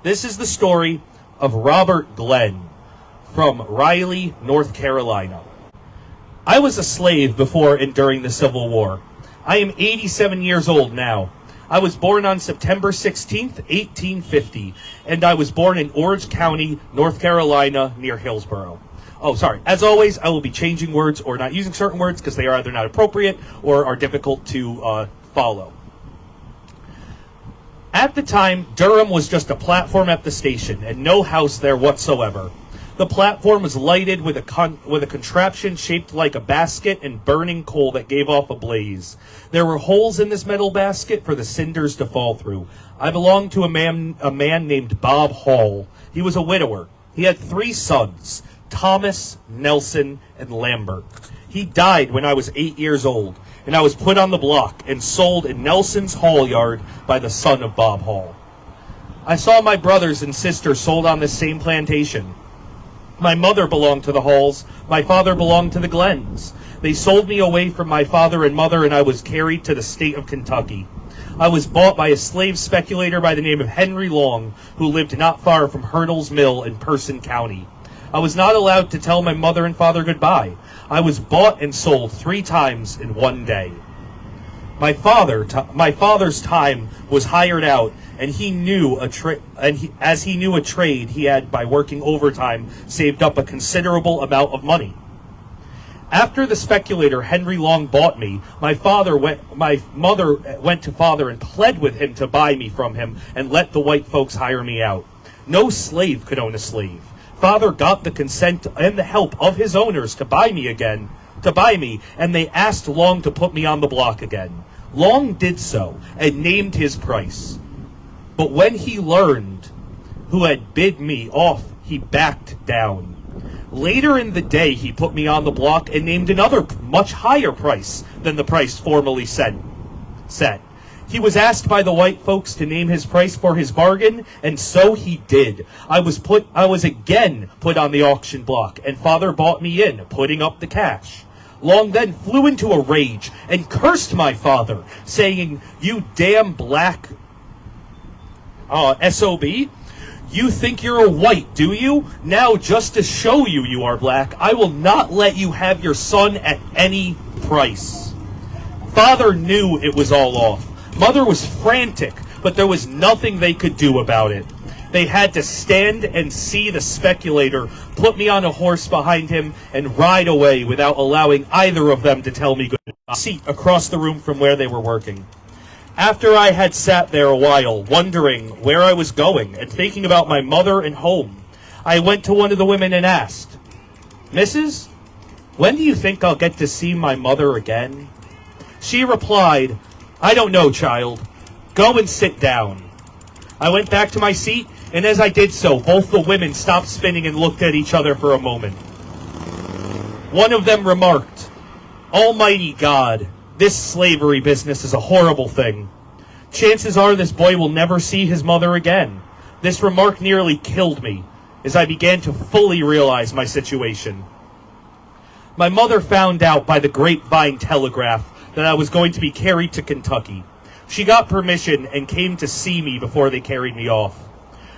This is the story of Robert Glenn from Raleigh, North Carolina. I was a slave before and during the Civil War. I am 87 years old now. I was born on September 16th, 1850, and I was born in Orange County, North Carolina, near Hillsborough. Oh, sorry. As always, I will be changing words or not using certain words because they are either not appropriate or are difficult to follow. At the time, Durham was just a platform at the station and no house there whatsoever. The platform was lighted with a contraption shaped like a basket and burning coal that gave off a blaze. There were holes in this metal basket for the cinders to fall through. I belonged to a man named Bob Hall. He was a widower. He had 3 sons, Thomas, Nelson, and Lambert. He died when I was 8 years old, and I was put on the block and sold in Nelson's Hall yard by the son of Bob Hall. I saw my brothers and sisters sold on this same plantation. My mother belonged to the Halls. My father belonged to the Glens. They sold me away from my father and mother, and I was carried to the state of Kentucky. I was bought by a slave speculator by the name of Henry Long, who lived not far from Hurdle's Mill in Person County. I was not allowed to tell my mother and father goodbye. I was bought and sold 3 times in one day. My father's time was hired out, and he knew as he knew a trade he had by working overtime saved up a considerable amount of money. After the speculator Henry Long bought me, my mother went to father and pled with him to buy me from him and let the white folks hire me out. No slave could own a slave. Father got the consent and the help of his owners to buy me, and they asked Long to put me on the block again. Long did so and named his price. But when he learned who had bid me off, he backed down. Later in the day, he put me on the block and named another much higher price than the price formerly set. He was asked by the white folks to name his price for his bargain, and so he did. I was again put on the auction block, and father bought me in, putting up the cash. Long then flew into a rage and cursed my father, saying, "You damn black SOB, you think you're a white, do you? Now, just to show you are black, I will not let you have your son at any price." Father knew it was all off. Mother was frantic, but there was nothing they could do about it. They had to stand and see the speculator put me on a horse behind him and ride away without allowing either of them to tell me goodbye. Seat across the room from where they were working. After I had sat there a while, wondering where I was going and thinking about my mother and home, I went to one of the women and asked, "Mrs., when do you think I'll get to see my mother again?" She replied, "I don't know, child. Go and sit down." I went back to my seat, and as I did so, both the women stopped spinning and looked at each other for a moment. One of them remarked, "Almighty God, this slavery business is a horrible thing. Chances are this boy will never see his mother again." This remark nearly killed me as I began to fully realize my situation. My mother found out by the grapevine telegraph that I was going to be carried to Kentucky. She got permission and came to see me before they carried me off.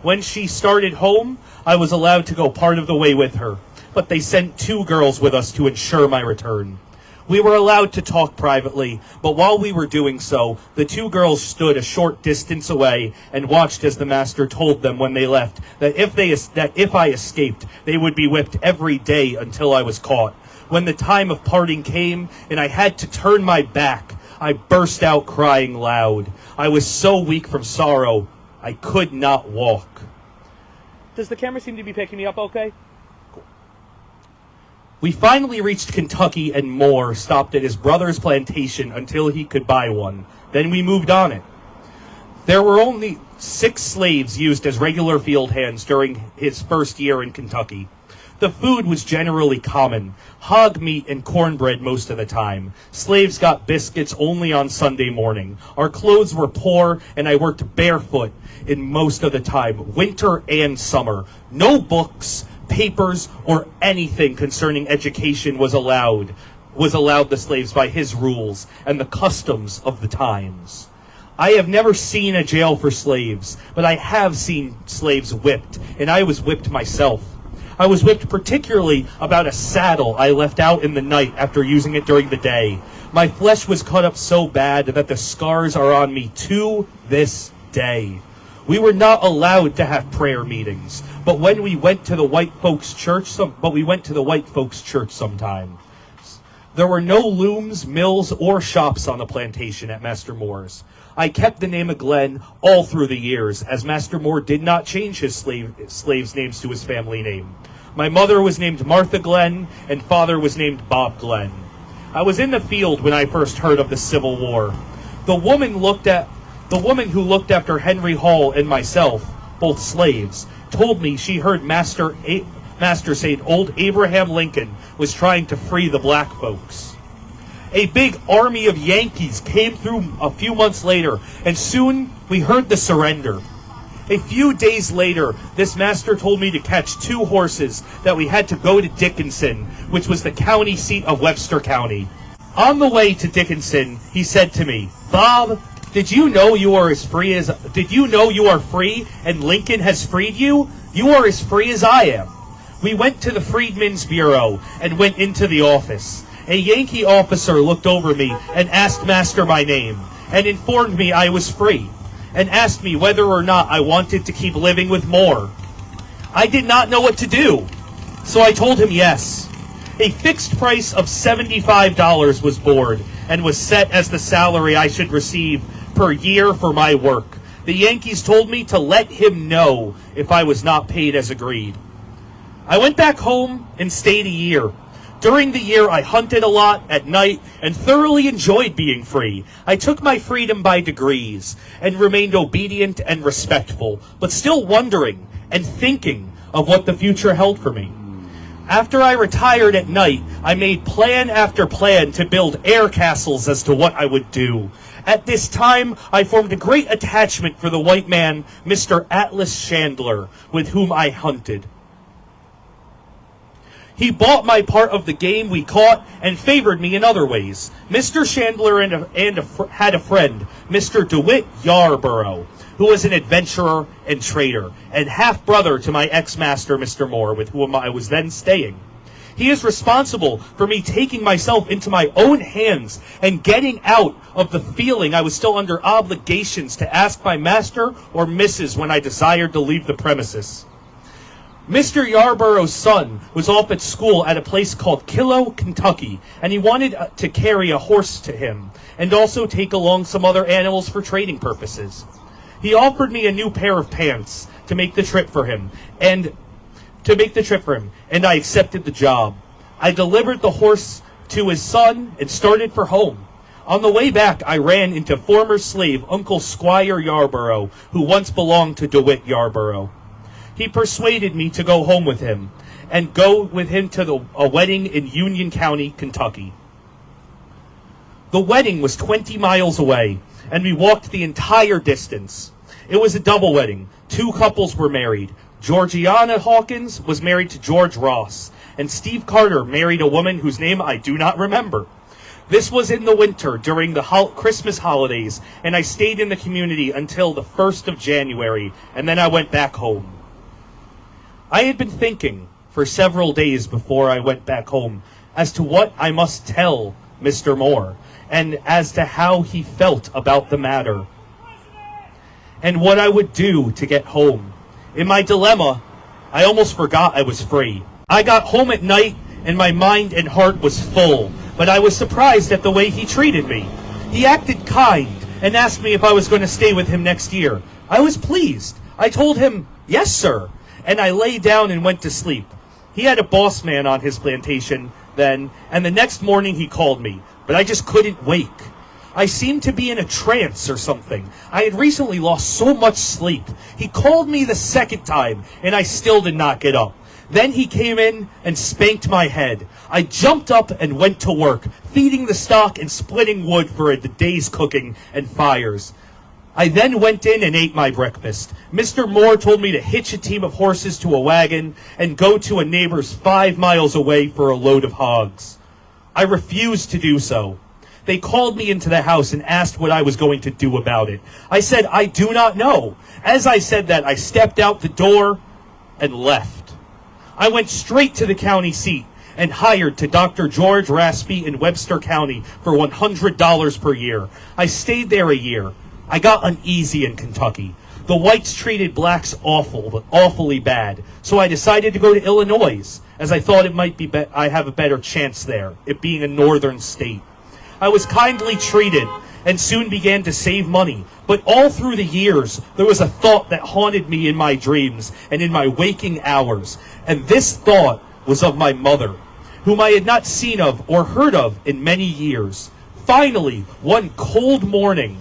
When she started home, I was allowed to go part of the way with her, but they sent 2 girls with us to ensure my return. We were allowed to talk privately, but while we were doing so, the 2 girls stood a short distance away and watched as the master told them when they left that if I escaped, they would be whipped every day until I was caught. When the time of parting came and I had to turn my back, I burst out crying loud. I was so weak from sorrow, I could not walk. Does the camera seem to be picking me up okay? Cool. We finally reached Kentucky, and Moore stopped at his brother's plantation until he could buy one. Then we moved on it. There were only 6 slaves used as regular field hands during his first year in Kentucky. The food was generally common, hog meat and cornbread most of the time. Slaves got biscuits only on Sunday morning. Our clothes were poor, and I worked barefoot in most of the time, winter and summer. No books, papers, or anything concerning education was allowed the slaves by his rules and the customs of the times. I have never seen a jail for slaves, but I have seen slaves whipped, and I was whipped myself. I was whipped particularly about a saddle I left out in the night after using it during the day. My flesh was cut up so bad that the scars are on me to this day. We were not allowed to have prayer meetings, but we went to the white folks' church sometime. There were no looms, mills, or shops on the plantation at Master Moore's. I kept the name of Glenn all through the years, as Master Moore did not change his slaves' names to his family name. My mother was named Martha Glenn, and father was named Bob Glenn. I was in the field when I first heard of the Civil War. The woman who looked after Henry Hall and myself, both slaves, told me she heard Master say old Abraham Lincoln was trying to free the black folks. A big army of Yankees came through a few months later, and soon we heard the surrender. A few days later, this master told me to catch 2 horses that we had to go to Dickinson, which was the county seat of Webster County. On the way to Dickinson, he said to me, "Bob, did you know you are free and Lincoln has freed you? You are as free as I am." We went to the Freedmen's Bureau and went into the office. A Yankee officer looked over me and asked Master my name, and informed me I was free, and asked me whether or not I wanted to keep living with Moore. I did not know what to do, so I told him yes. A fixed price of $75 was board, and was set as the salary I should receive per year for my work. The Yankees told me to let him know if I was not paid as agreed. I went back home and stayed a year. During the year, I hunted a lot at night and thoroughly enjoyed being free. I took my freedom by degrees and remained obedient and respectful, but still wondering and thinking of what the future held for me. After I retired at night, I made plan after plan to build air castles as to what I would do. At this time, I formed a great attachment for the white man, Mr. Atlas Chandler, with whom I hunted. He bought my part of the game we caught and favored me in other ways. Mr. Chandler had a friend, Mr. DeWitt Yarborough, who was an adventurer and trader, and half-brother to my ex-master, Mr. Moore, with whom I was then staying. He is responsible for me taking myself into my own hands and getting out of the feeling I was still under obligations to ask my master or missus when I desired to leave the premises. Mr. Yarborough's son was off at school at a place called Kilo, Kentucky, and he wanted to carry a horse to him and also take along some other animals for trading purposes. He offered me a new pair of pants to make the trip for him, and I accepted the job. I delivered the horse to his son and started for home. On the way back, I ran into former slave Uncle Squire Yarborough, who once belonged to DeWitt Yarborough. He persuaded me to go home with him and go with him to a wedding in Union County, Kentucky. The wedding was 20 miles away, and we walked the entire distance. It was a double wedding. 2 couples were married. Georgiana Hawkins was married to George Ross, and Steve Carter married a woman whose name I do not remember. This was in the winter during the Christmas holidays, and I stayed in the community until the 1st of January, and then I went back home. I had been thinking for several days before I went back home as to what I must tell Mr. Moore, and as to how he felt about the matter, and what I would do to get home. In my dilemma, I almost forgot I was free. I got home at night, and my mind and heart was full, but I was surprised at the way he treated me. He acted kind and asked me if I was going to stay with him next year. I was pleased. I told him, "Yes, sir," and I lay down and went to sleep. He had a boss man on his plantation then, and the next morning he called me, but I just couldn't wake. I seemed to be in a trance or something. I had recently lost so much sleep. He called me the second time, and I still did not get up. Then he came in and spanked my head. I jumped up and went to work, feeding the stock and splitting wood for the day's cooking and fires. I then went in and ate my breakfast. Mr. Moore told me to hitch a team of horses to a wagon and go to a neighbor's 5 miles away for a load of hogs. I refused to do so. They called me into the house and asked what I was going to do about it. I said, I do not know. As I said that, I stepped out the door and left. I went straight to the county seat and hired to Dr. George Raspy in Webster County for $100 per year. I stayed there a year. I got uneasy in Kentucky. The whites treated blacks awfully bad. So I decided to go to Illinois, as I thought it might be I have a better chance there, it being a northern state. I was kindly treated and soon began to save money. But all through the years, there was a thought that haunted me in my dreams and in my waking hours. And this thought was of my mother, whom I had not seen of or heard of in many years. Finally, one cold morning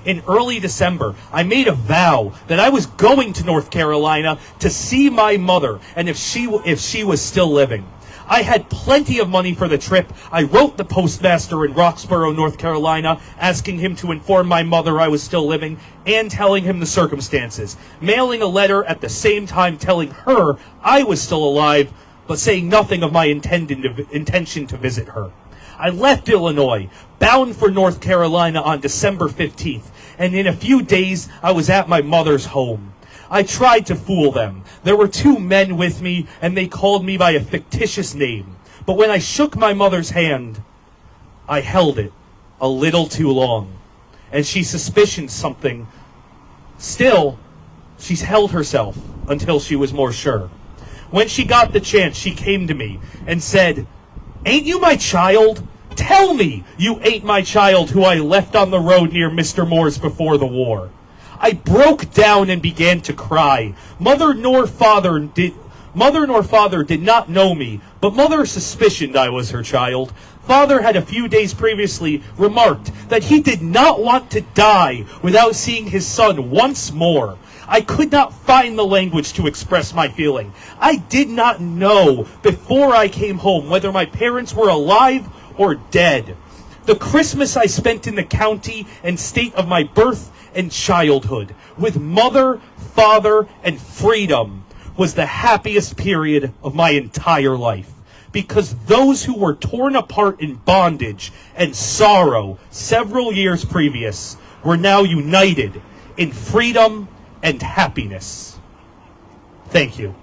in early December, I made a vow that I was going to North Carolina to see my mother, and if she was still living. I had plenty of money for the trip. I wrote the postmaster in Roxborough, North Carolina, asking him to inform my mother I was still living and telling him the circumstances, mailing a letter at the same time telling her I was still alive, but saying nothing of my intention to visit her. I left Illinois, bound for North Carolina on December 15th, and in a few days I was at my mother's home. I tried to fool them. There were two men with me, and they called me by a fictitious name. But when I shook my mother's hand, I held it a little too long, and she suspicioned something. Still, she's held herself until she was more sure. When she got the chance, she came to me and said, "Ain't you my child? Tell me you ain't my child who I left on the road near Mr. Moore's before the war." I broke down and began to cry. Mother nor father did not know me, but mother suspicioned I was her child. Father had a few days previously remarked that he did not want to die without seeing his son once more. I could not find the language to express my feeling. I did not know before I came home whether my parents were alive or dead. The Christmas I spent in the county and state of my birth and childhood with mother, father, and freedom was the happiest period of my entire life, because those who were torn apart in bondage and sorrow several years previous were now united in freedom and happiness. Thank you.